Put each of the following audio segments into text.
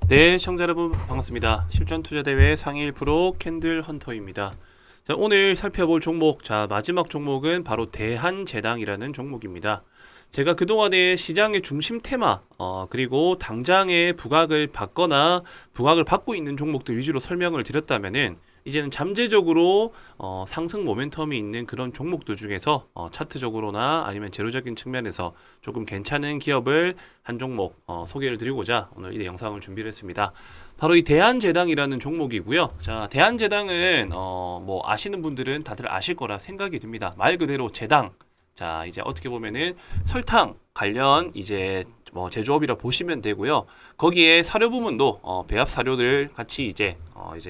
네, 시청자 여러분 반갑습니다. 실전투자대회 상위 1% 캔들 헌터입니다. 자, 오늘 살펴볼 종목, 마지막 종목은 바로 대한제당이라는 종목입니다. 제가 그동안에 시장의 중심 테마, 그리고 당장의 부각을 받거나 부각을 받고 있는 종목들 위주로 설명을 드렸다면은 이제는 잠재적으로 상승 모멘텀이 있는 그런 종목들 중에서 차트적으로나 아니면 재료적인 측면에서 조금 괜찮은 기업을 한 종목 소개를 드리고자 오늘 이 영상을 준비를 했습니다. 바로 이 대한제당이라는 종목이고요. 자, 대한제당은 뭐 아시는 분들은 다들 아실 거라 생각이 듭니다. 말 그대로 제당. 자, 이제 어떻게 보면은 설탕 관련 이제 뭐 제조업이라 보시면 되고요. 거기에 사료 부문도 배합 사료들 같이 이제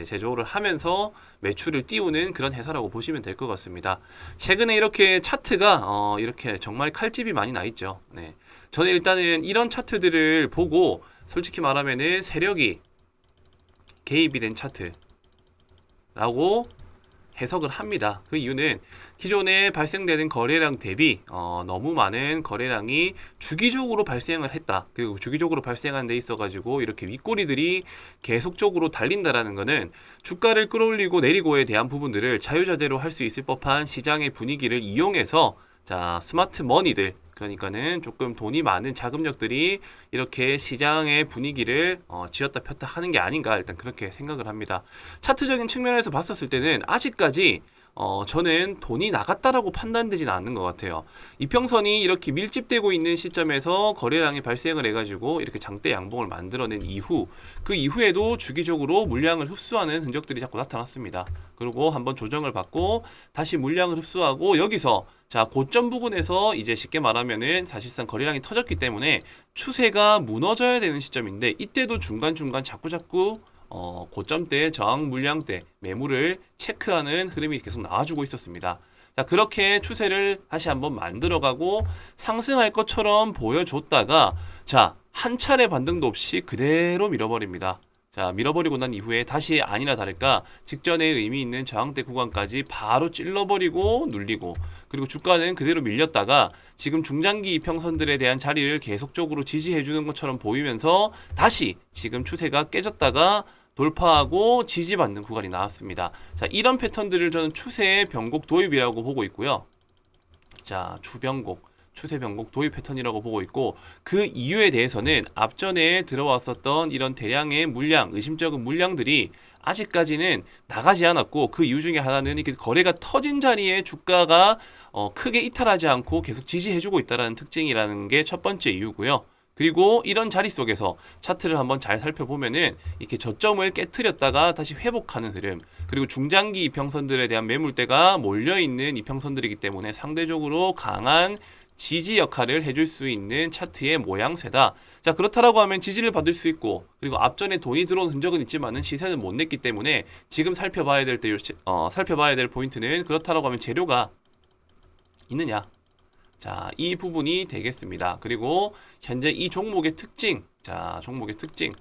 제조를 하면서 매출을 띄우는 그런 회사라고 보시면 될 것 같습니다. 최근에 이렇게 차트가 이렇게 정말 칼집이 많이 나 있죠. 네. 저는 일단은 이런 차트들을 보고 솔직히 말하면은 세력이 개입이 된 차트라고 해석을 합니다. 그 이유는 기존에 발생되는 거래량 대비 너무 많은 거래량이 주기적으로 발생을 했다. 그리고 주기적으로 발생하는 데 있어가지고 이렇게 윗꼬리들이 계속적으로 달린다라는 거는 주가를 끌어올리고 내리고에 대한 부분들을 자유자재로 할 수 있을 법한 시장의 분위기를 이용해서 자, 스마트 머니들, 그러니까는 조금 돈이 많은 자금력들이 이렇게 시장의 분위기를 쥐었다 폈다 하는 게 아닌가, 일단 그렇게 생각을 합니다. 차트적인 측면에서 봤었을 때는 아직까지 저는 돈이 나갔다라고 판단되지는 않는 것 같아요. 이평선이 이렇게 밀집되고 있는 시점에서 거래량이 발생을 해가지고 이렇게 장대 양봉을 만들어낸 이후, 그 이후에도 주기적으로 물량을 흡수하는 흔적들이 자꾸 나타났습니다. 그리고 한번 조정을 받고 다시 물량을 흡수하고 여기서 자, 고점 부근에서 이제 쉽게 말하면은 사실상 거래량이 터졌기 때문에 추세가 무너져야 되는 시점인데, 이때도 중간중간 자꾸자꾸 고점대, 저항 물량대, 매물을 체크하는 흐름이 계속 나와주고 있었습니다. 자, 그렇게 추세를 다시 한번 만들어가고 상승할 것처럼 보여줬다가 자, 한 차례 반등도 없이 그대로 밀어버립니다. 자, 밀어버리고 난 이후에 다시 아니나 다를까 직전에 의미 있는 저항대 구간까지 바로 찔러버리고 눌리고, 그리고 주가는 그대로 밀렸다가 지금 중장기 이평선들에 대한 자리를 계속적으로 지지해주는 것처럼 보이면서 다시 지금 추세가 깨졌다가 돌파하고 지지받는 구간이 나왔습니다. 자, 이런 패턴들을 저는 추세의 변곡 도입이라고 보고 있고요. 자, 주변곡, 추세 변곡 도입 패턴이라고 보고 있고, 그 이유에 대해서는 앞전에 들어왔었던 이런 대량의 물량, 의심적인 물량들이 아직까지는 나가지 않았고, 그 이유 중에 하나는 이렇게 거래가 터진 자리에 주가가 크게 이탈하지 않고 계속 지지해주고 있다는 특징이라는 게 첫 번째 이유고요. 그리고 이런 자리 속에서 차트를 한번 잘 살펴보면은 이렇게 저점을 깨트렸다가 다시 회복하는 흐름, 그리고 중장기 이평선들에 대한 매물대가 몰려있는 이평선들이기 때문에 상대적으로 강한 지지 역할을 해줄 수 있는 차트의 모양새다. 자, 그렇다라고 하면 지지를 받을 수 있고, 그리고 앞전에 돈이 들어온 흔적은 있지만은 시세는 못 냈기 때문에 지금 살펴봐야 될 포인트는 그렇다라고 하면 재료가 있느냐. 자, 이 부분이 되겠습니다. 그리고 현재 이 종목의 특징, 자, 종목의 특징이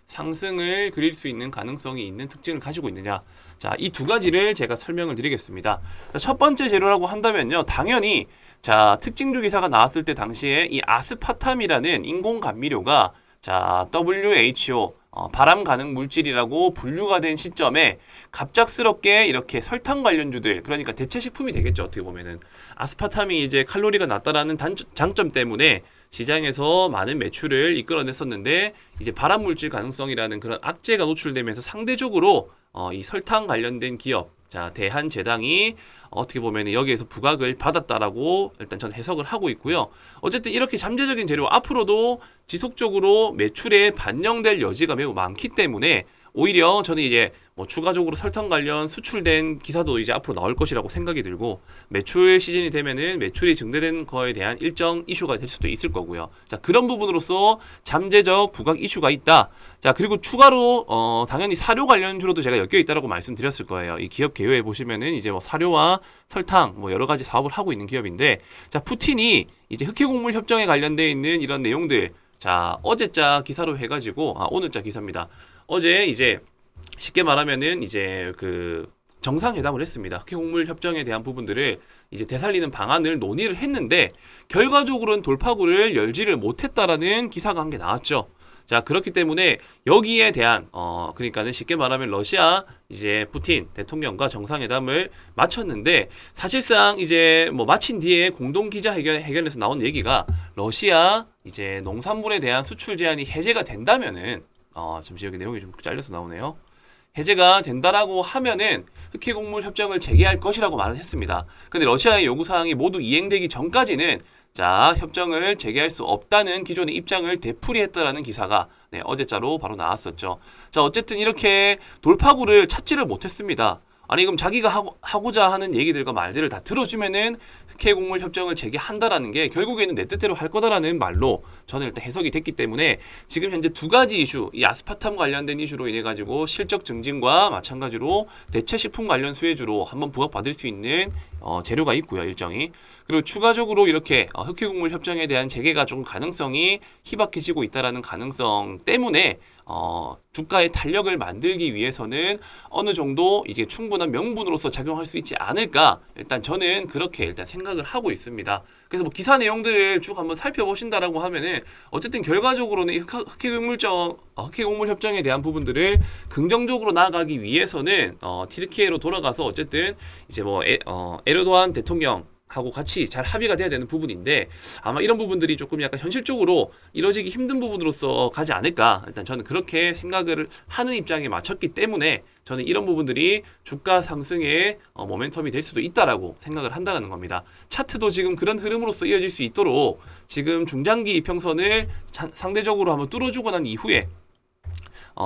상승을 그릴 수 있는 가능성이 있는 특징을 가지고 있느냐. 자, 이 두 가지를 제가 설명을 드리겠습니다. 자, 첫 번째 재료라고 한다면요, 당연히 자, 특징주 기사가 나왔을 때 당시에 이 아스파탐이라는 인공 감미료가 자, WHO 발암 가능 물질이라고 분류가 된 시점에 갑작스럽게 이렇게 설탕 관련주들, 그러니까 대체 식품이 되겠죠. 어떻게 보면은 아스파탐이 이제 칼로리가 낮다라는 장점 때문에 시장에서 많은 매출을 이끌어냈었는데, 이제 발암 물질 가능성이라는 그런 악재가 노출되면서 상대적으로 이 설탕 관련된 기업, 자, 대한제당이 어떻게 보면 여기에서 부각을 받았다라고 일단 저는 해석을 하고 있고요. 어쨌든 이렇게 잠재적인 재료 앞으로도 지속적으로 매출에 반영될 여지가 매우 많기 때문에 오히려 저는 이제 뭐 추가적으로 설탕 관련 수출된 기사도 이제 앞으로 나올 것이라고 생각이 들고, 매출 시즌이 되면은 매출이 증대된 거에 대한 일정 이슈가 될 수도 있을 거고요. 자, 그런 부분으로서 잠재적 부각 이슈가 있다. 자, 그리고 추가로 당연히 사료 관련주로도 제가 엮여 있다라고 말씀드렸을 거예요. 이 기업 개요에 보시면은 이제 뭐 사료와 설탕 뭐 여러 가지 사업을 하고 있는 기업인데, 자, 푸틴이 이제 흑해곡물 협정에 관련돼 있는 이런 내용들, 자, 어제자 기사로 해가지고 오늘자 기사입니다. 어제 이제 쉽게 말하면은 이제 그 정상회담을 했습니다. 흑해 곡물 협정에 대한 부분들을 이제 되살리는 방안을 논의를 했는데 결과적으로는 돌파구를 열지를 못했다라는 기사가 한 게 나왔죠. 자, 그렇기 때문에 여기에 대한 그러니까는 쉽게 말하면 러시아 이제 푸틴 대통령과 정상회담을 마쳤는데 사실상 이제 뭐 마친 뒤에 공동 기자회견에서 나온 얘기가 러시아 이제 농산물에 대한 수출 제한이 해제가 된다면은 잠시 여기 내용이 좀 잘려서 나오네요. 해제가 된다라고 하면은 흑해 곡물 협정을 재개할 것이라고 말을 했습니다. 근데 러시아의 요구 사항이 모두 이행되기 전까지는 자, 협정을 재개할 수 없다는 기존의 입장을 되풀이했다라는 기사가 어제자로 바로 나왔었죠. 자, 어쨌든 이렇게 돌파구를 찾지를 못했습니다. 아니 그럼 자기가 하고자 하는 얘기들과 말들을 다 들어주면은 흑해 곡물 협정을 재개한다라는 게 결국에는 내 뜻대로 할 거다라는 말로 저는 일단 해석이 됐기 때문에 지금 현재 두 가지 이슈, 이 아스파탐 관련된 이슈로 인해 가지고 실적 증진과 마찬가지로 대체 식품 관련 수혜주로 한번 부각받을 수 있는 재료가 있고요, 일정이. 그리고 추가적으로 이렇게 흑해 곡물 협정에 대한 재개가 조금 가능성이 희박해지고 있다라는 가능성 때문에 주가의 탄력을 만들기 위해서는 어느 정도 이게 충분한 명분으로서 작용할 수 있지 않을까, 일단 저는 그렇게 일단 생각을 하고 있습니다. 그래서 뭐 기사 내용들을 쭉 한번 살펴보신다라고 하면은 어쨌든 결과적으로는 이 흑해 곡물 협정에 대한 부분들을 긍정적으로 나아가기 위해서는 튀르키예로 돌아가서 어쨌든 이제 뭐 에르도안 대통령 하고 같이 잘 합의가 돼야 되는 부분인데 아마 이런 부분들이 조금 약간 현실적으로 이루어지기 힘든 부분으로서 가지 않을까, 일단 저는 그렇게 생각을 하는 입장에 맞췄기 때문에 저는 이런 부분들이 주가 상승의 모멘텀이 될 수도 있다라고 생각을 한다는 겁니다. 차트도 지금 그런 흐름으로서 이어질 수 있도록 지금 중장기 이평선을 상대적으로 한번 뚫어주고 난 이후에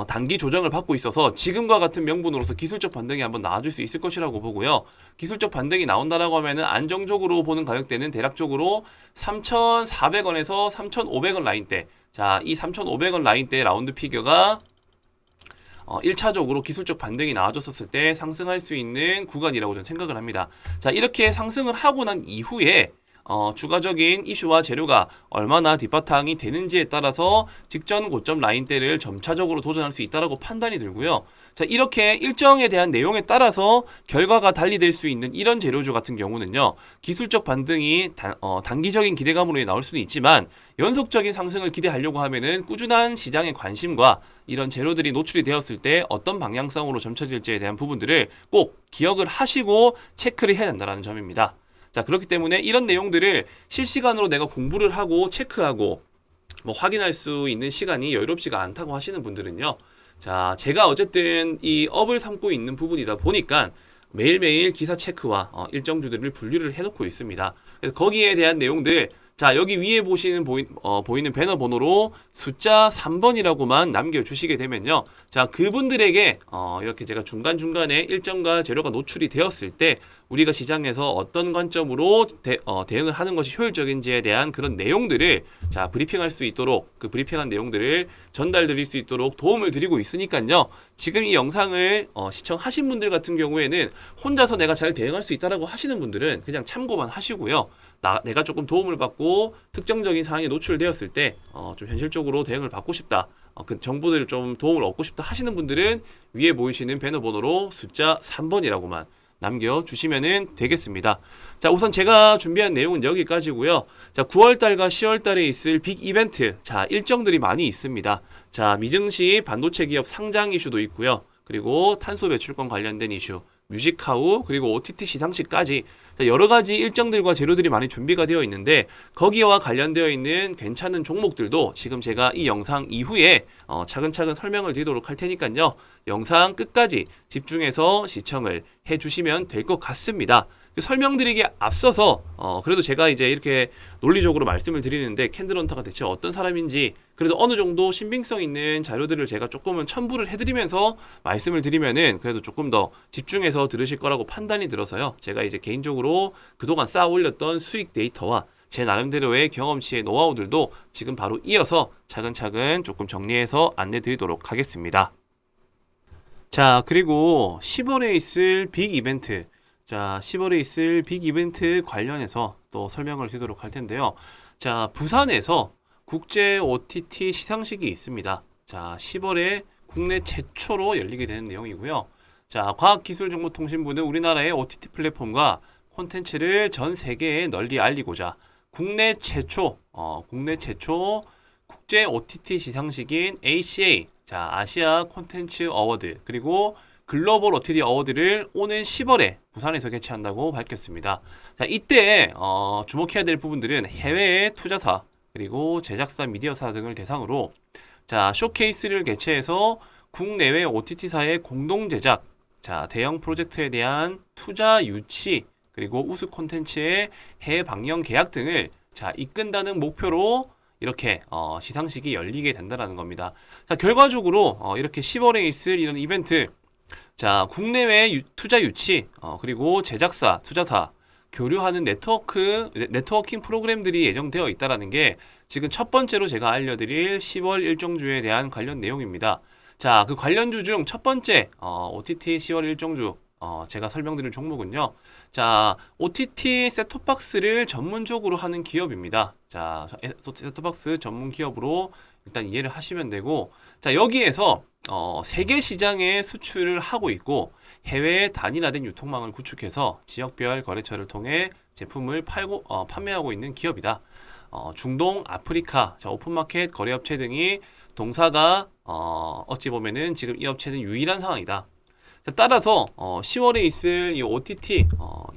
단기 조정을 받고 있어서 지금과 같은 명분으로서 기술적 반등이 한번 나와줄 수 있을 것이라고 보고요. 기술적 반등이 나온다라고 하면은 안정적으로 보는 가격대는 대략적으로 3,400원에서 3,500원 라인대. 자, 이 3,500원 라인대 라운드 피겨가 1차적으로 기술적 반등이 나와줬었을 때 상승할 수 있는 구간이라고 저는 생각을 합니다. 자, 이렇게 상승을 하고 난 이후에 추가적인 이슈와 재료가 얼마나 뒷바탕이 되는지에 따라서 직전 고점 라인대를 점차적으로 도전할 수 있다라고 판단이 들고요. 자, 이렇게 일정에 대한 내용에 따라서 결과가 달리될 수 있는 이런 재료주 같은 경우는요, 기술적 반등이 단기적인 기대감으로 나올 수는 있지만 연속적인 상승을 기대하려고 하면은 꾸준한 시장의 관심과 이런 재료들이 노출이 되었을 때 어떤 방향성으로 점쳐질지에 대한 부분들을 꼭 기억을 하시고 체크를 해야 된다는 점입니다. 자, 그렇기 때문에 이런 내용들을 실시간으로 내가 공부를 하고 체크하고 뭐 확인할 수 있는 시간이 여유롭지가 않다고 하시는 분들은요. 자, 제가 어쨌든 이 업을 삼고 있는 부분이다 보니까 매일매일 기사 체크와 일정주들을 분류를 해놓고 있습니다. 그래서 거기에 대한 내용들, 자, 여기 위에 보이는 배너 번호로 숫자 3번이라고만 남겨주시게 되면요. 자, 그분들에게 이렇게 제가 중간중간에 일정과 재료가 노출이 되었을 때 우리가 시장에서 어떤 관점으로 대응을 하는 것이 효율적인지에 대한 그런 내용들을 자, 브리핑할 수 있도록, 그 브리핑한 내용들을 전달드릴 수 있도록 도움을 드리고 있으니까요. 지금 이 영상을 시청하신 분들 같은 경우에는 혼자서 내가 잘 대응할 수 있다라고 하시는 분들은 그냥 참고만 하시고요. 내가 조금 도움을 받고 특정적인 상황에 노출되었을 때 좀 현실적으로 대응을 받고 싶다, 그 정보들을 좀 도움을 얻고 싶다 하시는 분들은 위에 보이시는 배너 번호로 숫자 3번이라고만 남겨주시면 되겠습니다. 자, 우선 제가 준비한 내용은 여기까지고요. 자, 9월달과 10월달에 있을 빅 이벤트, 자, 일정들이 많이 있습니다. 자, 미증시 반도체 기업 상장 이슈도 있고요. 그리고 탄소 배출권 관련된 이슈, 뮤직하우, 그리고 OTT 시상식까지 여러 가지 일정들과 재료들이 많이 준비가 되어 있는데 거기와 관련되어 있는 괜찮은 종목들도 지금 제가 이 영상 이후에 차근차근 설명을 드리도록 할 테니까요. 영상 끝까지 집중해서 시청을 해주시면 될 것 같습니다. 설명드리기에 앞서서 그래도 제가 이제 이렇게 논리적으로 말씀을 드리는데 캔들헌터가 대체 어떤 사람인지 그래도 어느 정도 신빙성 있는 자료들을 제가 조금은 첨부를 해드리면서 말씀을 드리면은 그래도 조금 더 집중해서 들으실 거라고 판단이 들어서요. 제가 이제 개인적으로 그동안 쌓아 올렸던 수익 데이터와 제 나름대로의 경험치의 노하우들도 지금 바로 이어서 차근차근 조금 정리해서 안내 드리도록 하겠습니다. 자, 그리고 10월에 있을 빅 이벤트, 자, 10월에 있을 빅 이벤트 관련해서 또 설명을 드리도록 할 텐데요. 자, 부산에서 국제 OTT 시상식이 있습니다. 자, 10월에 국내 최초로 열리게 되는 내용이고요. 자, 과학기술정보통신부는 우리나라의 OTT 플랫폼과 콘텐츠를 전 세계에 널리 알리고자 국내 최초 국제 OTT 시상식인 ACA, 자, 아시아 콘텐츠 어워드, 그리고 글로벌 OTT 어워드를 오는 10월에 부산에서 개최한다고 밝혔습니다. 자, 이때 주목해야 될 부분들은 해외의 투자사, 그리고 제작사, 미디어사 등을 대상으로 자, 쇼케이스를 개최해서 국내외 OTT사의 공동 제작, 자, 대형 프로젝트에 대한 투자 유치, 그리고 우수 콘텐츠의 해외 방영 계약 등을 자, 이끈다는 목표로 이렇게 시상식이 열리게 된다는 겁니다. 자, 결과적으로 이렇게 10월에 있을 이런 이벤트, 자, 국내외 투자 유치, 그리고 제작사, 투자사, 교류하는 네트워킹 프로그램들이 예정되어 있다는 게 지금 첫 번째로 제가 알려드릴 10월 일정주에 대한 관련 내용입니다. 자, 그 관련주 중 첫 번째, OTT 10월 일정주, 제가 설명드릴 종목은요. 자, OTT 셋톱박스를 전문적으로 하는 기업입니다. 자, 셋톱박스 전문 기업으로 일단 이해를 하시면 되고, 자, 여기에서 세계 시장에 수출을 하고 있고 해외에 단일화된 유통망을 구축해서 지역별 거래처를 통해 제품을 판매하고 있는 기업이다. 중동, 아프리카, 자, 오픈마켓 거래업체 등이 동사가 어찌 보면은 지금 이 업체는 유일한 상황이다. 자, 따라서 10월에 있을 이 OTT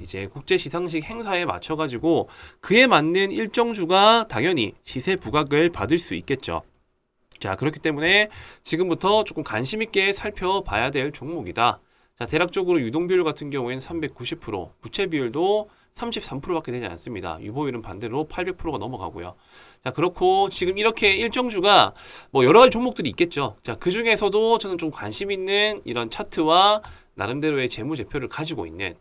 이제 국제 시상식 행사에 맞춰 가지고 그에 맞는 일정주가 당연히 시세 부각을 받을 수 있겠죠. 자, 그렇기 때문에 지금부터 조금 관심 있게 살펴봐야 될 종목이다. 자, 대략적으로 유동비율 같은 경우에는 390%, 부채 비율도 33%밖에 되지 않습니다. 유보율은 반대로 800%가 넘어가고요. 자, 그렇고 지금 이렇게 일정주가 뭐 여러 가지 종목들이 있겠죠. 자, 그 중에서도 저는 좀 관심 있는 이런 차트와 나름대로의 재무제표를 가지고 있는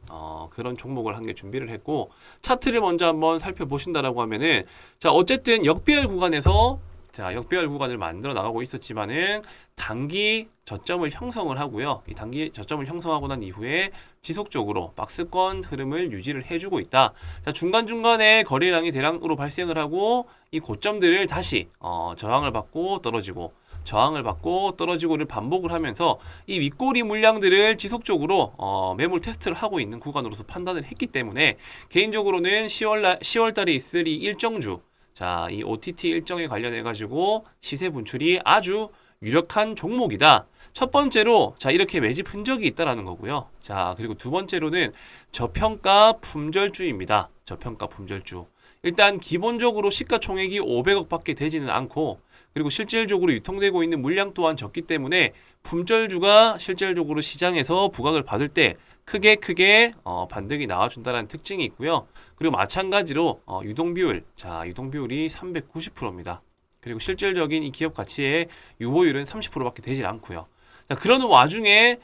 그런 종목을 한 개 준비를 했고, 차트를 먼저 한번 살펴보신다라고 하면은, 자, 어쨌든 역배열 구간에서 자, 역배열 구간을 만들어 나가고 있었지만은 단기 저점을 형성을 하고요. 이 단기 저점을 형성하고 난 이후에 지속적으로 박스권 흐름을 유지를 해주고 있다. 자, 중간중간에 거래량이 대량으로 발생을 하고 이 고점들을 다시 저항을 받고 떨어지고 저항을 받고 떨어지고를 반복을 하면서 이 윗꼬리 물량들을 지속적으로 매물 테스트를 하고 있는 구간으로서 판단을 했기 때문에 개인적으로는 10월 달에 있을 이 일정주, 자, 이 OTT 일정에 관련해 가지고 시세 분출이 아주 유력한 종목이다. 첫 번째로 자, 이렇게 매집 흔적이 있다라는 거고요. 자, 그리고 두 번째로는 저평가 품절주입니다. 저평가 품절주. 일단 기본적으로 시가총액이 500억밖에 되지는 않고, 그리고 실질적으로 유통되고 있는 물량 또한 적기 때문에 품절주가 실질적으로 시장에서 부각을 받을 때 크게 반등이 나와준다는 특징이 있고요. 그리고 마찬가지로 유동비율, 자, 유동비율이 390%입니다. 그리고 실질적인 이 기업 가치의 유보율은 30%밖에 되질 않고요. 자, 그러는 와중에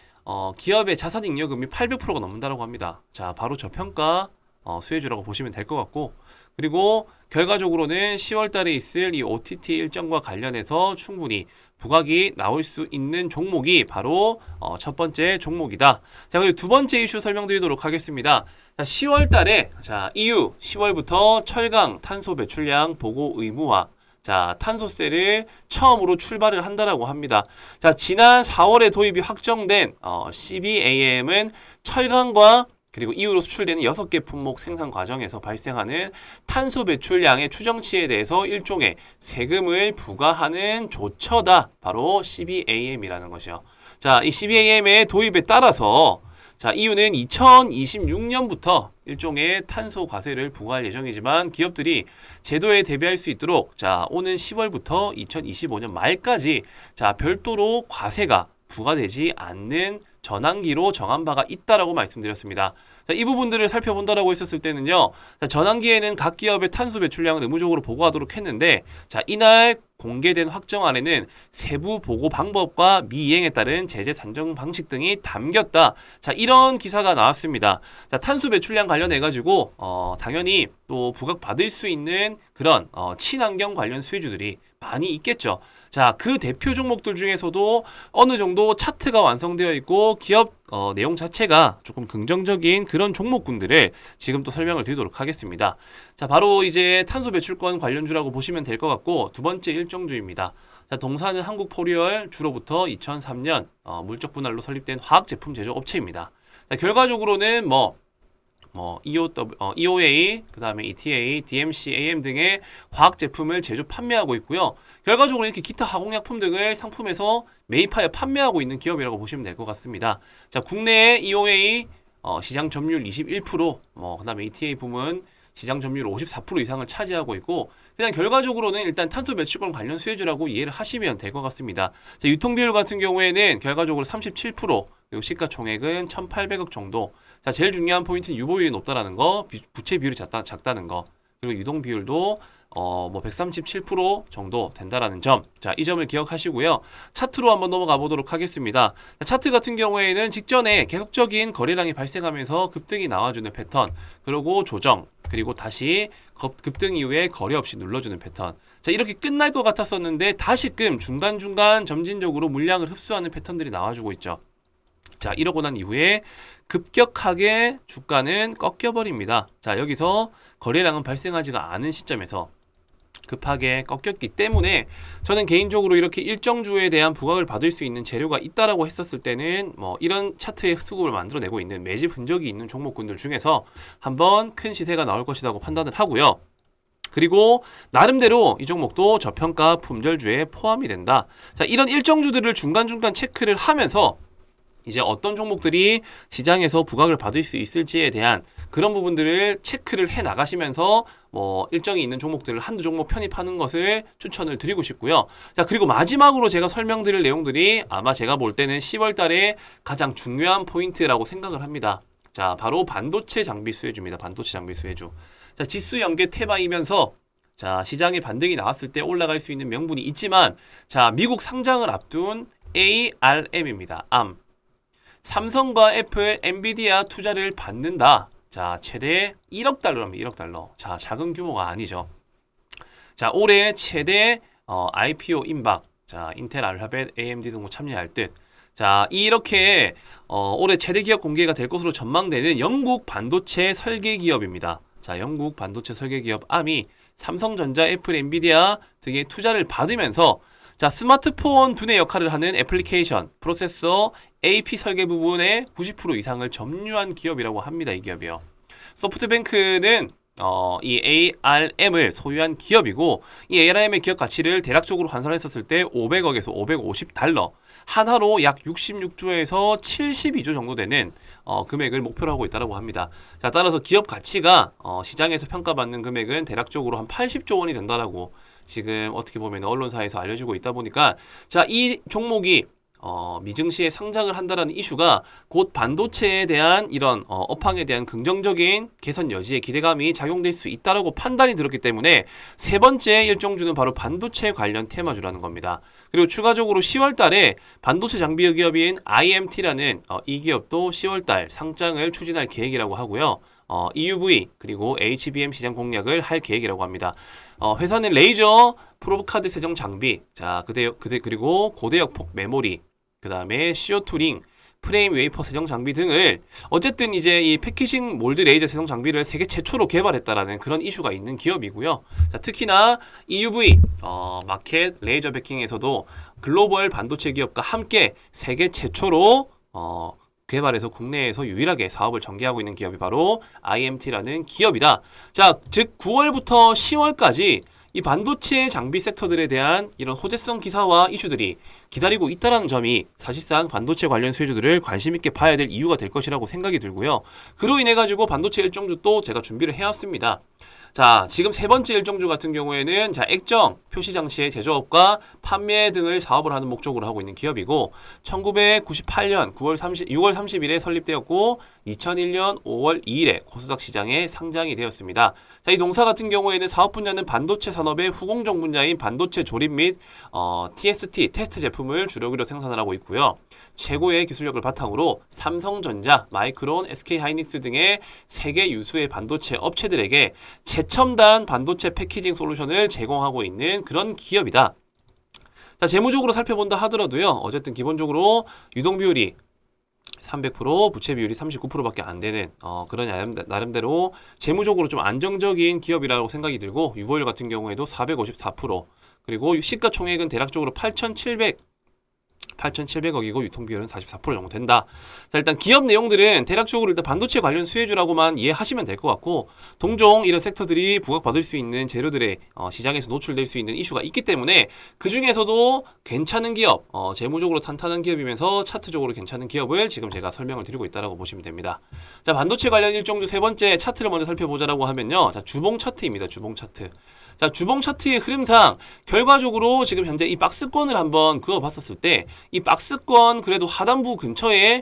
기업의 자산 잉여금이 800%가 넘는다고 합니다. 자, 바로 저평가 수혜주라고 보시면 될 것 같고, 그리고 결과적으로는 10월 달에 있을 이 OTT 일정과 관련해서 충분히 부각이 나올 수 있는 종목이 바로 첫 번째 종목이다. 자, 그리고 두 번째 이슈 설명드리도록 하겠습니다. 자, 10월 달에 자, EU 10월부터 철강 탄소 배출량 보고 의무화, 자, 탄소세를 처음으로 출발을 한다라고 합니다. 자, 지난 4월에 도입이 확정된 CBAM은 철강과 그리고 이후로 수출되는 6개 품목 생산 과정에서 발생하는 탄소 배출량의 추정치에 대해서 일종의 세금을 부과하는 조처다. 바로 CBAM이라는 것이요. 자, 이 CBAM의 도입에 따라서 자, EU는 2026년부터 일종의 탄소 과세를 부과할 예정이지만 기업들이 제도에 대비할 수 있도록 자, 오는 10월부터 2025년 말까지 자, 별도로 과세가 부과되지 않는 전환기로 정한 바가 있다라고 말씀드렸습니다. 자, 이 부분들을 살펴본다라고 했었을 때는요. 자, 전환기에는 각 기업의 탄소 배출량을 의무적으로 보고하도록 했는데, 자, 이날 공개된 확정안에는 세부 보고 방법과 미이행에 따른 제재 산정 방식 등이 담겼다. 자, 이런 기사가 나왔습니다. 자, 탄소 배출량 관련해 가지고 당연히 또 부각 받을 수 있는 그런 친환경 관련 수혜주들이 많이 있겠죠. 자, 그 대표 종목들 중에서도 어느 정도 차트가 완성되어 있고 기업 내용 자체가 조금 긍정적인 그런 종목군들을 지금 또 설명을 드리도록 하겠습니다. 자, 바로 이제 탄소 배출권 관련주라고 보시면 될 것 같고, 두 번째 일정주입니다. 자, 동사는 한국포리얼, 주로부터 2003년 물적 분할로 설립된 화학 제품 제조 업체입니다. 자, 결과적으로는 EOA, 그 다음에 ETA, DMC, AM 등의 화학 제품을 제조 판매하고 있고요. 결과적으로 이렇게 기타 화공약품 등을 상품에서 매입하여 판매하고 있는 기업이라고 보시면 될 것 같습니다. 자, 국내의 EOA 시장 점유율 21%, 그 다음에 ETA 부문 시장 점유율 54% 이상을 차지하고 있고, 그냥 결과적으로는 일단 탄소 배출권 관련 수혜주라고 이해를 하시면 될 것 같습니다. 자, 유통 비율 같은 경우에는 결과적으로 37%, 그리고 시가총액은 1,800억 정도. 자, 제일 중요한 포인트는 유보율이 높다라는 거, 부채 비율이 작다는 거, 그리고 유동 비율도 137% 정도 된다라는 점. 자, 이 점을 기억하시고요. 차트로 한번 넘어가 보도록 하겠습니다. 자, 차트 같은 경우에는 직전에 계속적인 거래량이 발생하면서 급등이 나와주는 패턴, 그리고 조정, 그리고 다시 급등 이후에 거래 없이 눌러주는 패턴. 자, 이렇게 끝날 것 같았었는데 다시금 중간중간 점진적으로 물량을 흡수하는 패턴들이 나와주고 있죠. 자, 이러고 난 이후에 급격하게 주가는 꺾여버립니다. 자, 여기서 거래량은 발생하지가 않은 시점에서 급하게 꺾였기 때문에 저는 개인적으로 이렇게 일정주에 대한 부각을 받을 수 있는 재료가 있다라고 했었을 때는 이런 차트의 수급을 만들어내고 있는 매집 흔적이 있는 종목군들 중에서 한번 큰 시세가 나올 것이라고 판단을 하고요. 그리고 나름대로 이 종목도 저평가 품절주에 포함이 된다. 자, 이런 일정주들을 중간중간 체크를 하면서 이제 어떤 종목들이 시장에서 부각을 받을 수 있을지에 대한 그런 부분들을 체크를 해 나가시면서 일정이 있는 종목들을 한두 종목 편입하는 것을 추천을 드리고 싶고요. 자, 그리고 마지막으로 제가 설명드릴 내용들이 아마 제가 볼 때는 10월 달에 가장 중요한 포인트라고 생각을 합니다. 자, 바로 반도체 장비 수혜주입니다. 반도체 장비 수혜주. 자, 지수 연계 테마이면서 자, 시장에 반등이 나왔을 때 올라갈 수 있는 명분이 있지만, 자, 미국 상장을 앞둔 ARM입니다. ARM. 삼성과 애플, 엔비디아 투자를 받는다. 자, 최대 1억 달러랍니다. 1억 달러. 자, 작은 규모가 아니죠. 자, 올해 최대 IPO 임박. 자, 인텔, 알파벳, AMD 등도 참여할 듯. 자, 이렇게 올해 최대 기업 공개가 될 것으로 전망되는 영국 반도체 설계 기업입니다. 자, 영국 반도체 설계 기업 ARM이 삼성전자, 애플, 엔비디아 등의 투자를 받으면서 자, 스마트폰 두뇌 역할을 하는 애플리케이션, 프로세서, AP 설계 부분의 90% 이상을 점유한 기업이라고 합니다. 이 기업이요. 소프트뱅크는 이 ARM을 소유한 기업이고, 이 ARM의 기업 가치를 대략적으로 환산했었을 때 500억에서 550달러, 하나로 약 66조에서 72조 정도 되는 금액을 목표로 하고 있다고 합니다. 자, 따라서 기업 가치가 시장에서 평가받는 금액은 대략적으로 한 80조 원이 된다라고 지금 어떻게 보면 언론사에서 알려지고 있다 보니까, 자, 이 종목이 미증시에 상장을 한다라는 이슈가 곧 반도체에 대한 이런 업황에 대한 긍정적인 개선 여지에 기대감이 작용될 수 있다라고 판단이 들었기 때문에 세 번째 일정주는 바로 반도체 관련 테마주라는 겁니다. 그리고 추가적으로 10월 달에 반도체 장비 기업인 IMT라는 이 기업도 10월 달 상장을 추진할 계획이라고 하고요. EUV 그리고 HBM 시장 공략을 할 계획이라고 합니다. 회사는 레이저 프로브카드 세정 장비, 자, 그리고 고대역 폭 메모리, 그 다음에 CO2 링, 프레임 웨이퍼 세정 장비 등을 어쨌든 이제 이 패키징 몰드 레이저 세정 장비를 세계 최초로 개발했다라는 그런 이슈가 있는 기업이고요. 자, 특히나 EUV 마켓 레이저 베킹에서도 글로벌 반도체 기업과 함께 세계 최초로 개발해서 국내에서 유일하게 사업을 전개하고 있는 기업이 바로 IMT라는 기업이다. 자, 즉 9월부터 10월까지 이 반도체 장비 섹터들에 대한 이런 호재성 기사와 이슈들이 기다리고 있다는 점이 사실상 반도체 관련 수혜주들을 관심 있게 봐야 될 이유가 될 것이라고 생각이 들고요. 그로 인해 가지고 반도체 일정주 또 제가 준비를 해왔습니다. 자, 지금 세 번째 일정주 같은 경우에는 자, 액정, 표시 장치의 제조업과 판매 등을 사업을 하는 목적으로 하고 있는 기업이고, 1998년 6월 30일에 설립되었고 2001년 5월 2일에 코스닥 시장에 상장이 되었습니다. 자, 이 동사 같은 경우에는 사업 분야는 반도체 산업의 후공정 분야인 반도체 조립 및 TST 테스트 제품을 주력으로 생산을 하고 있고요. 최고의 기술력을 바탕으로 삼성전자, 마이크론, SK하이닉스 등의 세계 유수의 반도체 업체들에게 최첨단 반도체 패키징 솔루션을 제공하고 있는 그런 기업이다. 자, 재무적으로 살펴본다 하더라도요. 어쨌든 기본적으로 유동 비율이 300%, 부채 비율이 39%밖에 안 되는 그런 나름대로 재무적으로 좀 안정적인 기업이라고 생각이 들고, 유보율 같은 경우에도 454%, 그리고 시가총액은 대략적으로 8,700억이고 유통비율은 44% 정도 된다. 자, 일단 기업 내용들은 대략적으로 일단 반도체 관련 수혜주라고만 이해하시면 될 것 같고, 동종 이런 섹터들이 부각받을 수 있는 재료들의 시장에서 노출될 수 있는 이슈가 있기 때문에 그 중에서도 괜찮은 기업, 재무적으로 탄탄한 기업이면서 차트적으로 괜찮은 기업을 지금 제가 설명을 드리고 있다라고 보시면 됩니다. 자, 반도체 관련 일정주 세 번째 차트를 먼저 살펴보자라고 하면요. 자, 주봉 차트입니다. 주봉 차트. 자, 주봉 차트의 흐름상 결과적으로 지금 현재 이 박스권을 한번 그어봤었을 때 이 박스권 그래도 하단부 근처에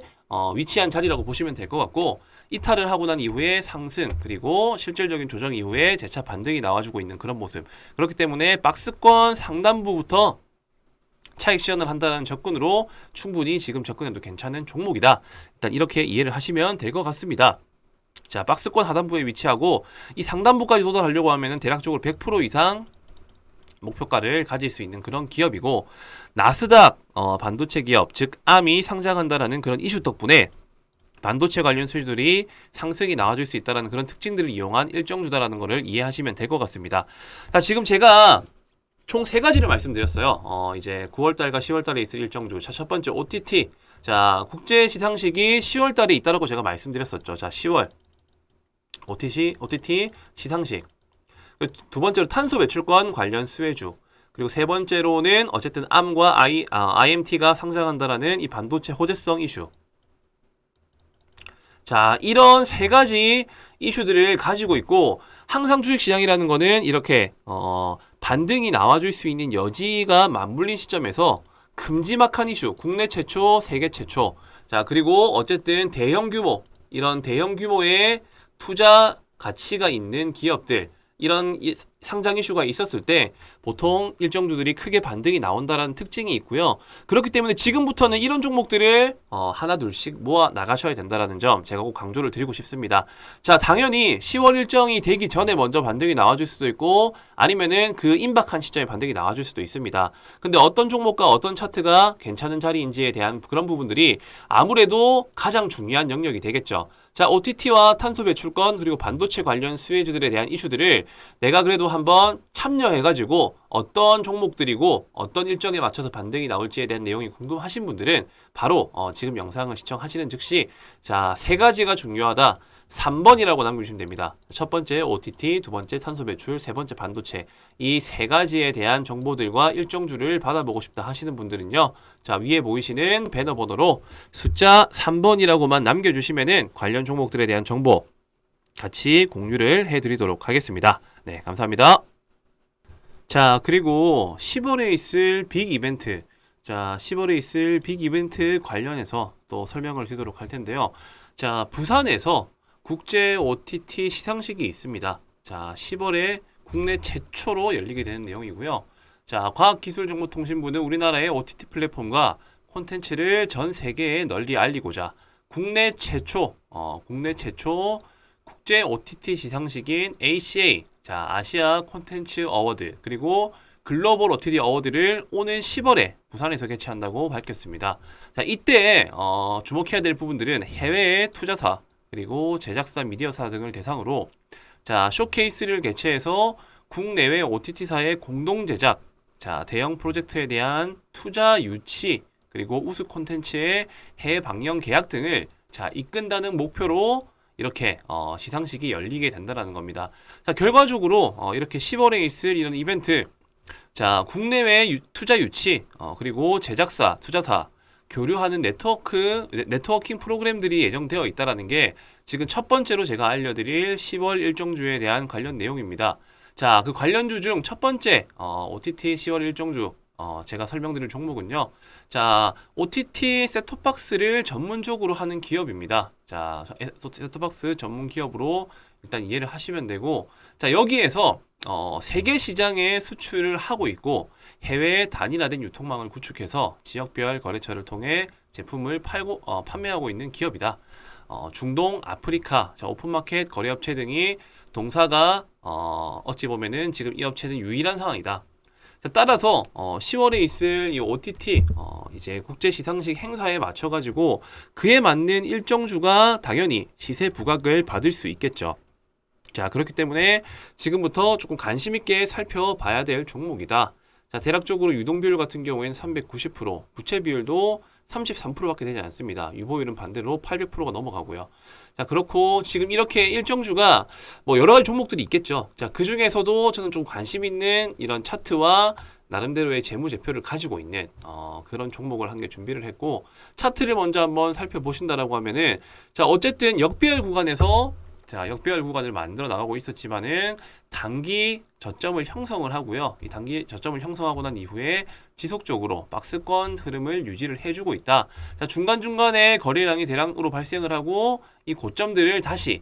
위치한 자리라고 보시면 될 것 같고, 이탈을 하고 난 이후에 상승, 그리고 실질적인 조정 이후에 재차 반등이 나와주고 있는 그런 모습. 그렇기 때문에 박스권 상단부부터 차익 실현을 한다는 접근으로 충분히 지금 접근해도 괜찮은 종목이다. 일단 이렇게 이해를 하시면 될 것 같습니다. 자, 박스권 하단부에 위치하고 이 상단부까지 도달하려고 하면은 대략적으로 100% 이상 목표가를 가질 수 있는 그런 기업이고, 나스닥 반도체 기업, 즉 암이 상장한다라는 그런 이슈 덕분에 반도체 관련 수주들이 상승이 나와줄 수 있다는 그런 특징들을 이용한 일정주다라는 것을 이해하시면 될 것 같습니다. 자, 지금 제가 총 세 가지를 말씀드렸어요. 이제 9월달과 10월달에 있을 일정주. 자, 첫 번째 OTT. 자, 국제 시상식이 10월달에 있다라고 제가 말씀드렸었죠. 자, 10월 OTT 시상식. 두 번째로 탄소 배출권 관련 수혜주. 그리고 세 번째로는 어쨌든 암과 IMT가 상장한다라는 이 반도체 호재성 이슈. 자, 이런 세 가지 이슈들을 가지고 있고, 항상 주식시장이라는 거는 이렇게 반등이 나와줄 수 있는 여지가 맞물린 시점에서 큼지막한 이슈, 국내 최초, 세계 최초. 자, 그리고 어쨌든 대형 규모, 이런 대형 규모의 투자 가치가 있는 기업들, 이런 상장 이슈가 있었을 때 보통 일정주들이 크게 반등이 나온다라는 특징이 있고요. 그렇기 때문에 지금부터는 이런 종목들을 하나 둘씩 모아 나가셔야 된다라는 점 제가 꼭 강조를 드리고 싶습니다. 자, 당연히 10월 일정이 되기 전에 먼저 반등이 나와줄 수도 있고, 아니면은 그 임박한 시점에 반등이 나와줄 수도 있습니다. 근데 어떤 종목과 어떤 차트가 괜찮은 자리인지에 대한 그런 부분들이 아무래도 가장 중요한 영역이 되겠죠. 자, OTT와 탄소 배출권 그리고 반도체 관련 수혜주들에 대한 이슈들을 내가 그래도 한번 참여해가지고 어떤 종목들이고 어떤 일정에 맞춰서 반등이 나올지에 대한 내용이 궁금하신 분들은 바로 지금 영상을 시청하시는 즉시, 자, 세 가지가 중요하다. 3번이라고 남겨주시면 됩니다. 첫 번째 OTT, 두 번째 탄소 배출, 세 번째 반도체. 이 세 가지에 대한 정보들과 일정주를 받아보고 싶다 하시는 분들은요. 자, 위에 보이시는 배너 번호로 숫자 3번이라고만 남겨주시면은 관련 종목들에 대한 정보 같이 공유를 해드리도록 하겠습니다. 네, 감사합니다. 자, 그리고 10월에 있을 빅 이벤트. 자, 10월에 있을 빅 이벤트 관련해서 또 설명을 드리도록 할 텐데요. 자, 부산에서 국제 OTT 시상식이 있습니다. 자, 10월에 국내 최초로 열리게 되는 내용이고요. 자, 과학기술정보통신부는 우리나라의 OTT 플랫폼과 콘텐츠를 전 세계에 널리 알리고자 국내 최초 국제 OTT 시상식인 ACA, 자, 아시아 콘텐츠 어워드, 그리고 글로벌 OTT 어워드를 오는 10월에 부산에서 개최한다고 밝혔습니다. 자, 이때 주목해야 될 부분들은 해외의 투자사, 그리고 제작사, 미디어사 등을 대상으로 자, 쇼케이스를 개최해서 국내외 OTT사의 공동 제작, 자, 대형 프로젝트에 대한 투자 유치, 그리고 우수 콘텐츠의 해외 방영 계약 등을 자, 이끈다는 목표로 이렇게 시상식이 열리게 된다는 겁니다. 자, 결과적으로 이렇게 10월에 있을 이런 이벤트, 자, 국내외 투자 유치, 그리고 제작사, 투자사 교류하는 네트워킹 프로그램들이 예정되어 있다라는 게 지금 첫 번째로 제가 알려드릴 10월 일정주에 대한 관련 내용입니다. 자, 그 관련주 중 첫 번째 OTT 10월 일정주 제가 설명드릴 종목은요. 자, OTT 셋톱박스를 전문적으로 하는 기업입니다. 자, 셋톱박스 전문 기업으로 일단 이해를 하시면 되고, 자, 여기에서 세계 시장에 수출을 하고 있고 해외에 단일화된 유통망을 구축해서 지역별 거래처를 통해 제품을 판매하고 있는 기업이다. 중동, 아프리카, 자, 오픈마켓 거래업체 등이 동사가 어찌 보면은 지금 이 업체는 유일한 상황이다. 자, 따라서 10월에 있을 이 OTT 이제 국제 시상식 행사에 맞춰 가지고 그에 맞는 일정주가 당연히 시세 부각을 받을 수 있겠죠. 자, 그렇기 때문에 지금부터 조금 관심 있게 살펴봐야 될 종목이다. 자, 대략적으로 유동 비율 같은 경우에는 390%, 부채 비율도 33%밖에 되지 않습니다. 유보율은 반대로 800%가 넘어가고요. 자, 그렇고 지금 이렇게 일정주가 뭐 여러 가지 종목들이 있겠죠. 자, 그 중에서도 저는 좀 관심 있는 이런 차트와 나름대로의 재무제표를 가지고 있는 그런 종목을 한 개 준비를 했고, 차트를 먼저 한번 살펴보신다라고 하면은, 자, 어쨌든 역배열 구간에서 자, 역배열 구간을 만들어 나가고 있었지만은 단기 저점을 형성을 하고요. 이 단기 저점을 형성하고 난 이후에 지속적으로 박스권 흐름을 유지를 해주고 있다. 자, 중간중간에 거래량이 대량으로 발생을 하고 이 고점들을 다시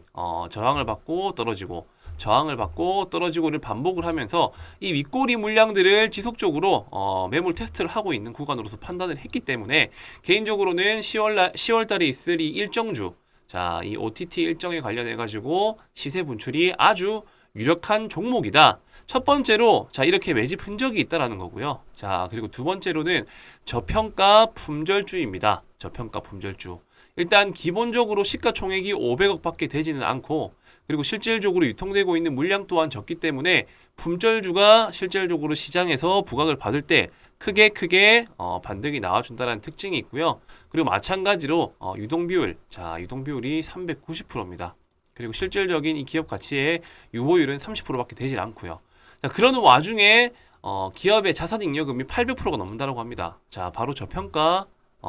저항을 받고 떨어지고 저항을 받고 떨어지고를 반복을 하면서 이 윗꼬리 물량들을 지속적으로 매물 테스트를 하고 있는 구간으로서 판단을 했기 때문에 개인적으로는 10월 달에 있을 이 일정주, 자, 이 OTT 일정에 관련해 가지고 시세 분출이 아주 유력한 종목이다. 첫 번째로 자, 이렇게 매집 흔적이 있다라는 거고요. 자, 그리고 두 번째로는 저평가 품절주입니다. 저평가 품절주. 일단 기본적으로 시가총액이 500억밖에 되지는 않고, 그리고 실질적으로 유통되고 있는 물량 또한 적기 때문에 품절주가 실질적으로 시장에서 부각을 받을 때 크게 반등이 나와준다는 특징이 있고요. 그리고 마찬가지로 유동비율, 자, 유동비율이 390%입니다. 그리고 실질적인 이 기업 가치의 유보율은 30%밖에 되질 않고요. 자, 그러는 와중에 기업의 자산 잉여금이 800%가 넘는다고 합니다. 자, 바로 저평가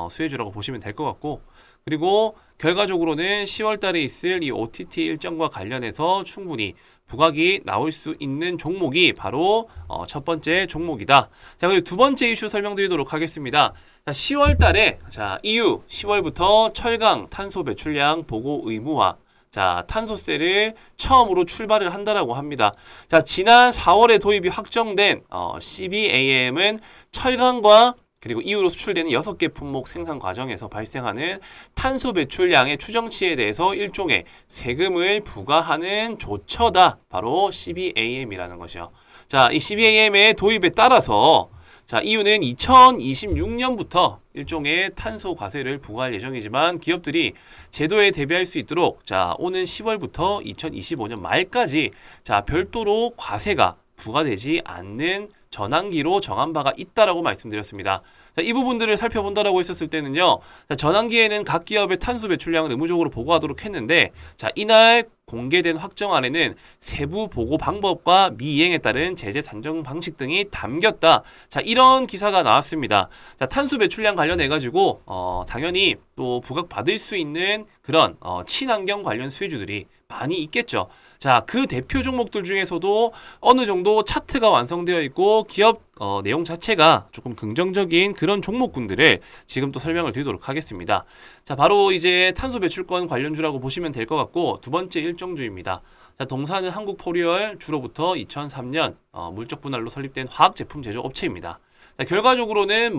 수혜주라고 보시면 될 것 같고, 그리고 결과적으로는 10월 달에 있을 이 OTT 일정과 관련해서 충분히 부각이 나올 수 있는 종목이 바로 첫 번째 종목이다. 자, 그리고 두 번째 이슈 설명드리도록 하겠습니다. 자, 10월 달에 자, EU 10월부터 철강 탄소 배출량 보고 의무화, 자, 탄소세를 처음으로 출발을 한다라고 합니다. 자, 지난 4월에 도입이 확정된 CBAM은 철강과 그리고 이후로 수출되는 6개 품목 생산 과정에서 발생하는 탄소 배출량의 추정치에 대해서 일종의 세금을 부과하는 조처다. 바로 CBAM이라는 것이요. 자, 이 CBAM의 도입에 따라서 자, EU는 2026년부터 일종의 탄소 과세를 부과할 예정이지만 기업들이 제도에 대비할 수 있도록 자, 오는 10월부터 2025년 말까지 자, 별도로 과세가 부과되지 않는 전환기로 정한 바가 있다라고 말씀드렸습니다. 자, 이 부분들을 살펴본다라고 했었을 때는요. 자, 전환기에는 각 기업의 탄소 배출량을 의무적으로 보고하도록 했는데, 자, 이날 공개된 확정안에는 세부 보고 방법과 미이행에 따른 제재 산정 방식 등이 담겼다. 자, 이런 기사가 나왔습니다. 자, 탄소 배출량 관련해 가지고 당연히 또 부각받을 수 있는 그런 친환경 관련 수혜주들이 많이 있겠죠. 자, 그 대표 종목들 중에서도 어느 정도 차트가 완성되어 있고 기업 내용 자체가 조금 긍정적인 그런 종목군들을 지금 또 설명을 드리도록 하겠습니다. 자, 바로 이제 탄소 배출권 관련주라고 보시면 될 것 같고, 두 번째 일정주입니다. 자, 동사는 한국포리얼 주로부터 2003년 물적 분할로 설립된 화학 제품 제조 업체입니다. 자, 결과적으로는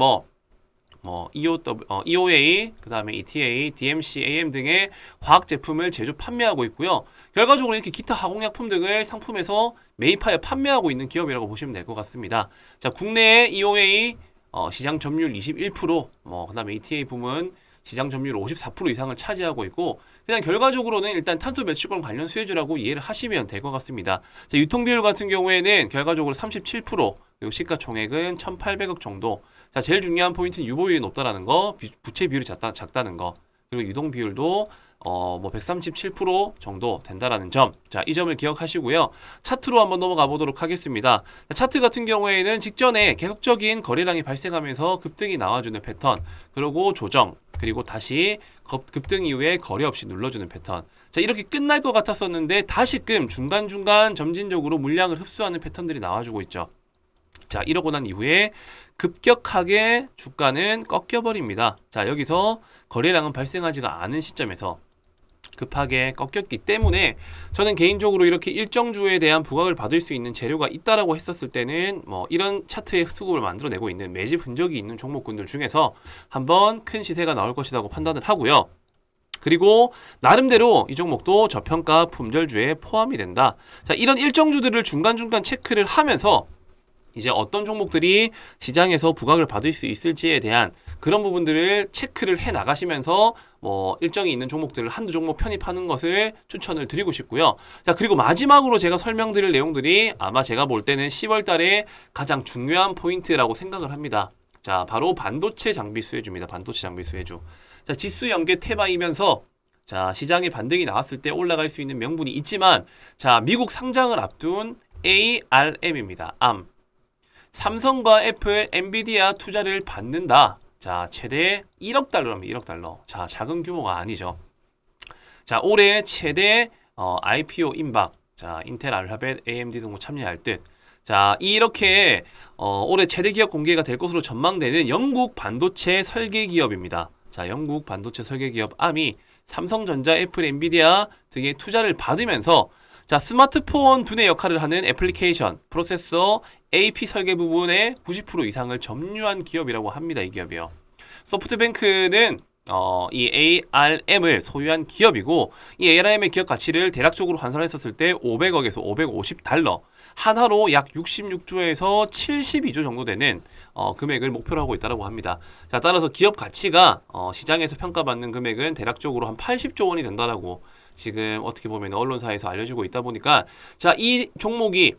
EOA, 그 다음에 ETA, DMC, AM 등의 화학 제품을 제조 판매하고 있고요. 결과적으로 이렇게 기타 화공약품 등을 상품에서 매입하여 판매하고 있는 기업이라고 보시면 될 것 같습니다. 자, 국내에 EOA 시장 점유율 21%, 그 다음에 ETA 부문 시장 점유율 54% 이상을 차지하고 있고, 그냥 결과적으로는 일단 탄소 배출권 관련 수혜주라고 이해를 하시면 될 것 같습니다. 자, 유통비율 같은 경우에는 결과적으로 37%, 그리고 시가총액은 1,800억 정도. 자, 제일 중요한 포인트는 유보율이 높다라는 거, 부채 비율이 작다는 거, 그리고 유동 비율도 137% 정도 된다라는 점. 자, 이 점을 기억하시고요. 차트로 한번 넘어가 보도록 하겠습니다. 자, 차트 같은 경우에는 직전에 계속적인 거래량이 발생하면서 급등이 나와주는 패턴, 그리고 조정, 그리고 다시 급등 이후에 거래 없이 눌러주는 패턴. 자, 이렇게 끝날 것 같았었는데 다시금 중간중간 점진적으로 물량을 흡수하는 패턴들이 나와주고 있죠. 자, 이러고 난 이후에 급격하게 주가는 꺾여버립니다. 자, 여기서 거래량은 발생하지가 않은 시점에서 급하게 꺾였기 때문에 저는 개인적으로 이렇게 일정주에 대한 부각을 받을 수 있는 재료가 있다라고 했었을 때는 이런 차트의 수급을 만들어내고 있는 매집 흔적이 있는 종목군들 중에서 한번 큰 시세가 나올 것이라고 판단을 하고요. 그리고 나름대로 이 종목도 저평가 품절주에 포함이 된다. 자, 이런 일정주들을 중간중간 체크를 하면서 이제 어떤 종목들이 시장에서 부각을 받을 수 있을지에 대한 그런 부분들을 체크를 해 나가시면서 뭐 일정이 있는 종목들을 한두 종목 편입하는 것을 추천을 드리고 싶고요. 자, 그리고 마지막으로 제가 설명드릴 내용들이 아마 제가 볼 때는 10월 달에 가장 중요한 포인트라고 생각을 합니다. 자, 바로 반도체 장비 수혜주입니다. 반도체 장비 수혜주. 자, 지수 연계 테마이면서 자, 시장에 반등이 나왔을 때 올라갈 수 있는 명분이 있지만 자, 미국 상장을 앞둔 ARM입니다. ARM. 삼성과 애플, 엔비디아 투자를 받는다. 자, 최대 1억 달러입니다. 1억 달러. 자, 작은 규모가 아니죠. 자, 올해 최대 IPO 임박. 자, 인텔, 알파벳, AMD 등도 참여할 듯. 자, 이렇게 올해 최대 기업 공개가 될 것으로 전망되는 영국 반도체 설계 기업입니다. 자, 영국 반도체 설계 기업 ARM이 삼성전자, 애플, 엔비디아 등의 투자를 받으면서 자, 스마트폰 두뇌 역할을 하는 애플리케이션, 프로세서, AP 설계 부분의 90% 이상을 점유한 기업이라고 합니다. 이 기업이요. 소프트뱅크는 이 ARM을 소유한 기업이고 이 ARM의 기업 가치를 대략적으로 환산했었을 때 500억에서 550달러, 하나로 약 66조에서 72조 정도 되는 금액을 목표로 하고 있다고 합니다. 자, 따라서 기업 가치가 시장에서 평가받는 금액은 대략적으로 한 80조 원이 된다라고 지금 어떻게 보면 언론사에서 알려지고 있다 보니까 자, 이 종목이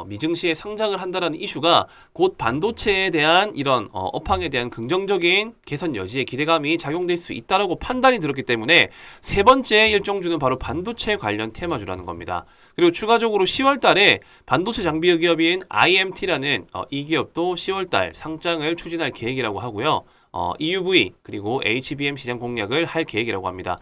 미증시에 상장을 한다라는 이슈가 곧 반도체에 대한 이런 업황에 대한 긍정적인 개선 여지에 기대감이 작용될 수 있다라고 판단이 들었기 때문에 세 번째 일정주는 바로 반도체 관련 테마주라는 겁니다. 그리고 추가적으로 10월 달에 반도체 장비 기업인 IMT라는 이 기업도 10월 달 상장을 추진할 계획이라고 하고요. EUV 그리고 HBM 시장 공략을 할 계획이라고 합니다.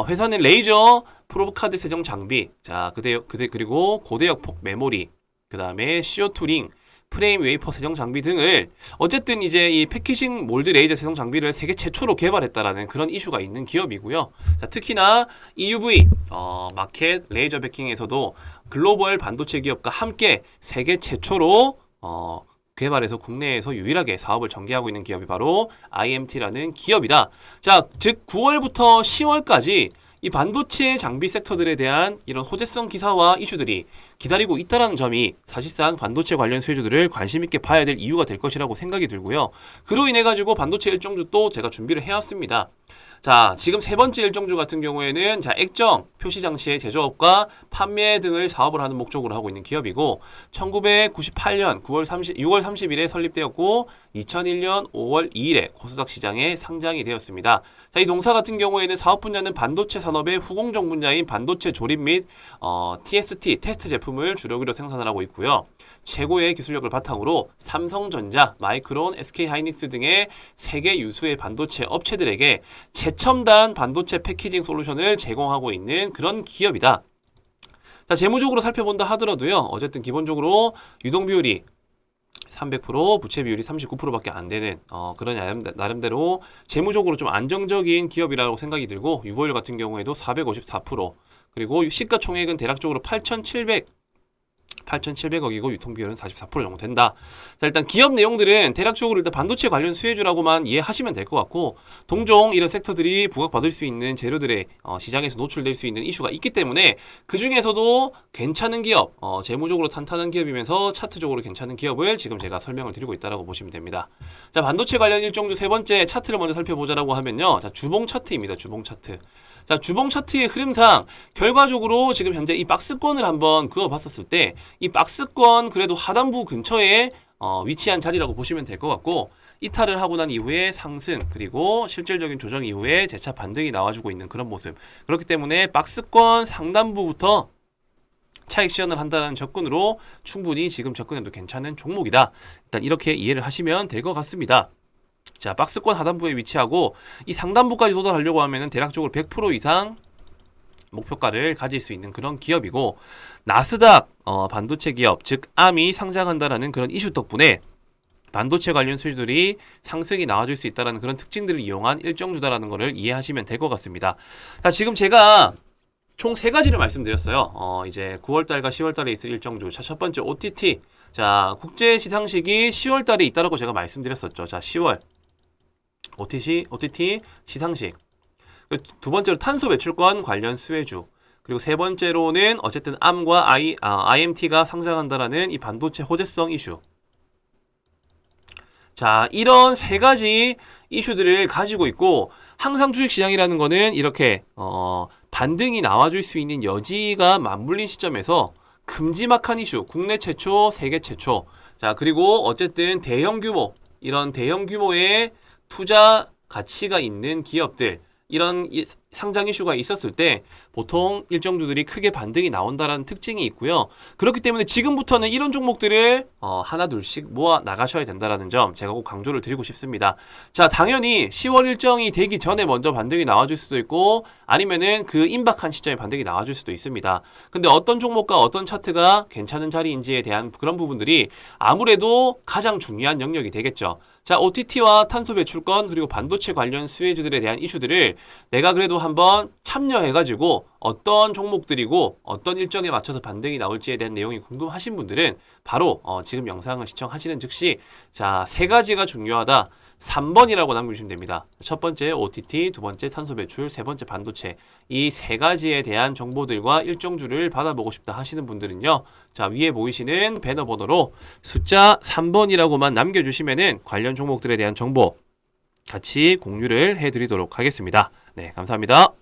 회사는 레이저 프로브카드 세정 장비, 자, 그리고 고대역 폭 메모리, 그 다음에 CO2 링, 프레임 웨이퍼 세정 장비 등을 어쨌든 이제 이 패키징 몰드 레이저 세정 장비를 세계 최초로 개발했다라는 그런 이슈가 있는 기업이고요. 자, 특히나 EUV 마켓 레이저 베킹에서도 글로벌 반도체 기업과 함께 세계 최초로 개발해서 국내에서 유일하게 사업을 전개하고 있는 기업이 바로 IMT라는 기업이다. 자, 즉 9월부터 10월까지 이 반도체 장비 섹터들에 대한 이런 호재성 기사와 이슈들이 기다리고 있다는 점이 사실상 반도체 관련 수혜주들을 관심 있게 봐야 될 이유가 될 것이라고 생각이 들고요. 그로 인해 가지고 반도체 일정주 또 제가 준비를 해왔습니다. 자, 지금 세 번째 일정주 같은 경우에는 자, 액정, 표시 장치의 제조업과 판매 등을 사업을 하는 목적으로 하고 있는 기업이고 1998년 6월 30일에 설립되었고 2001년 5월 2일에 코스닥 시장에 상장이 되었습니다. 자, 이 동사 같은 경우에는 사업 분야는 반도체 산업의 후공정 분야인 반도체 조립 및 TST, 테스트 제품을 주력으로 생산을 하고 있고요. 최고의 기술력을 바탕으로 삼성전자, 마이크론, SK하이닉스 등의 세계 유수의 반도체 업체들에게 최첨단 반도체 패키징 솔루션을 제공하고 있는 그런 기업이다. 자, 재무적으로 살펴본다 하더라도요. 어쨌든 기본적으로 유동 비율이 300%, 부채 비율이 39%밖에 안 되는 그런 나름대로 재무적으로 좀 안정적인 기업이라고 생각이 들고 유보율 같은 경우에도 454%, 그리고 시가총액은 대략적으로 8,700억이고 유통비율은 44% 정도 된다. 자, 일단 기업 내용들은 대략적으로 일단 반도체 관련 수혜주라고만 이해하시면 될 것 같고 동종 이런 섹터들이 부각받을 수 있는 재료들의 시장에서 노출될 수 있는 이슈가 있기 때문에 그 중에서도 괜찮은 기업, 재무적으로 탄탄한 기업이면서 차트적으로 괜찮은 기업을 지금 제가 설명을 드리고 있다라고 보시면 됩니다. 자, 반도체 관련 일정주 세 번째 차트를 먼저 살펴보자라고 하면요. 자, 주봉 차트입니다. 주봉 차트. 자, 주봉 차트의 흐름상 결과적으로 지금 현재 이 박스권을 한번 그어봤었을 때 이 박스권 그래도 하단부 근처에 위치한 자리라고 보시면 될 것 같고 이탈을 하고 난 이후에 상승 그리고 실질적인 조정 이후에 재차 반등이 나와주고 있는 그런 모습. 그렇기 때문에 박스권 상단부부터 차익 시연을 한다는 접근으로 충분히 지금 접근해도 괜찮은 종목이다. 일단 이렇게 이해를 하시면 될 것 같습니다. 자, 박스권 하단부에 위치하고 이 상단부까지 도달하려고 하면은 대략적으로 100% 이상 목표가를 가질 수 있는 그런 기업이고 나스닥 반도체 기업 즉 ARM이 상장한다라는 그런 이슈 덕분에 반도체 관련 수주들이 상승이 나와줄 수 있다는 그런 특징들을 이용한 일정주다라는 것을 이해하시면 될 것 같습니다. 자, 지금 제가 총 세 가지를 말씀드렸어요. 이제 9월달과 10월달에 있을 일정주. 자, 첫 번째 OTT. 자, 국제 시상식이 10월달에 있다라고 제가 말씀드렸었죠. 자, 10월 OTT 시상식. 두 번째로 탄소 배출권 관련 수혜주. 그리고 세 번째로는 어쨌든 암과 IMT가 상장한다라는 이 반도체 호재성 이슈. 자, 이런 세 가지 이슈들을 가지고 있고 항상 주식시장이라는 거는 이렇게 반등이 나와줄 수 있는 여지가 맞물린 시점에서 큼지막한 이슈, 국내 최초, 세계 최초. 자, 그리고 어쨌든 대형 규모, 이런 대형 규모의 투자 가치가 있는 기업들, 이런 상장 이슈가 있었을 때 보통 일정주들이 크게 반등이 나온다라는 특징이 있고요. 그렇기 때문에 지금부터는 이런 종목들을 하나 둘씩 모아 나가셔야 된다라는 점 제가 꼭 강조를 드리고 싶습니다. 자, 당연히 10월 일정이 되기 전에 먼저 반등이 나와줄 수도 있고 아니면은 그 임박한 시점에 반등이 나와줄 수도 있습니다. 근데 어떤 종목과 어떤 차트가 괜찮은 자리인지에 대한 그런 부분들이 아무래도 가장 중요한 영역이 되겠죠. 자, OTT와 탄소 배출권 그리고 반도체 관련 수혜주들에 대한 이슈들을 내가 그래도 한번 참여해가지고 어떤 종목들이고 어떤 일정에 맞춰서 반등이 나올지에 대한 내용이 궁금하신 분들은 바로 지금 영상을 시청하시는 즉시 자, 세 가지가 중요하다. 3번이라고 남겨주시면 됩니다. 첫 번째 OTT, 두 번째 탄소 배출, 세 번째 반도체. 이 세 가지에 대한 정보들과 일정주를 받아보고 싶다 하시는 분들은요. 자, 위에 보이시는 배너 번호로 숫자 3번이라고만 남겨주시면은 관련 종목들에 대한 정보 같이 공유를 해드리도록 하겠습니다. 네, 감사합니다.